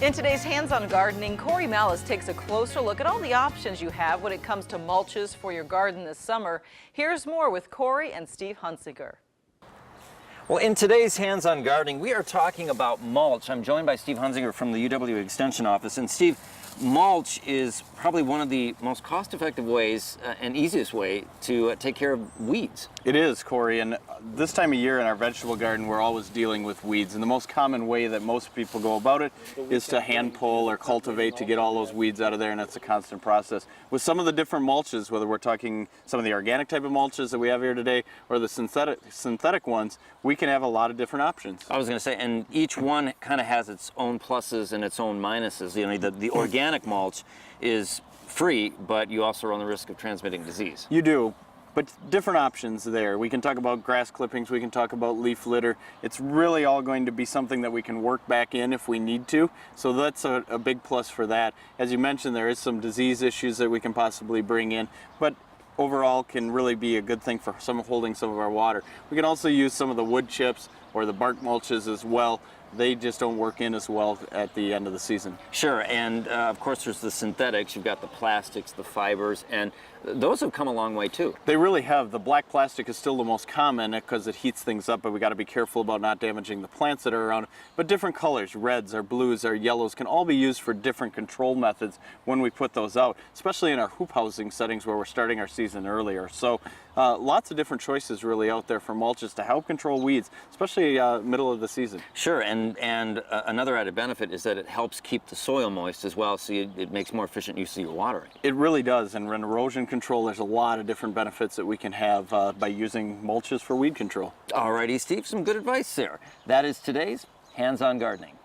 In today's Hands-On Gardening, Cory Malles takes a closer look at all the options you have when it comes to mulches for your garden this summer. Here's more with Cory and Steve Hunsinger. Well, in today's Hands-On Gardening, we are talking about mulch. I'm joined by Steve Hunsinger from the UW Extension Office. And Steve, mulch is probably one of the most cost-effective ways and easiest way to take care of weeds. It is, Cory, and this time of year in our vegetable garden, we're always dealing with weeds. And the most common way that most people go about it is to hand pull or cultivate to get all those weeds out of there, and it's a constant process. With some of the different mulches, whether we're talking some of the organic type of mulches that we have here today or the synthetic ones, we can have a lot of different options. I was going to say, and each one kind of has its own pluses and its own minuses. You know, the organic mulch is free, but you also run the risk of transmitting disease. You do. But different options there. We can talk about grass clippings, we can talk about leaf litter. It's really all going to be something that we can work back in if we need to. So that's a big plus for that. As you mentioned, there is some disease issues that we can possibly bring in, but overall can really be a good thing for holding some of our water. We can also use some of the wood chips or the bark mulches as well. They just don't work in as well at the end of the season. Sure, and of course there's the synthetics, you've got the plastics, the fibers, and those have come a long way too. They really have. The black plastic is still the most common because it heats things up, but we got to be careful about not damaging the plants that are around. But different colors, reds or blues or yellows, can all be used for different control methods when we put those out, especially in our hoop housing settings where we're starting our season earlier. So lots of different choices really out there for mulches to help control weeds, especially middle of the season. Sure, and another added benefit is that it helps keep the soil moist as well, so it makes more efficient use of your watering. It really does, and in erosion control, there's a lot of different benefits that we can have by using mulches for weed control. Alrighty, Steve, some good advice there. That is today's Hands-On Gardening.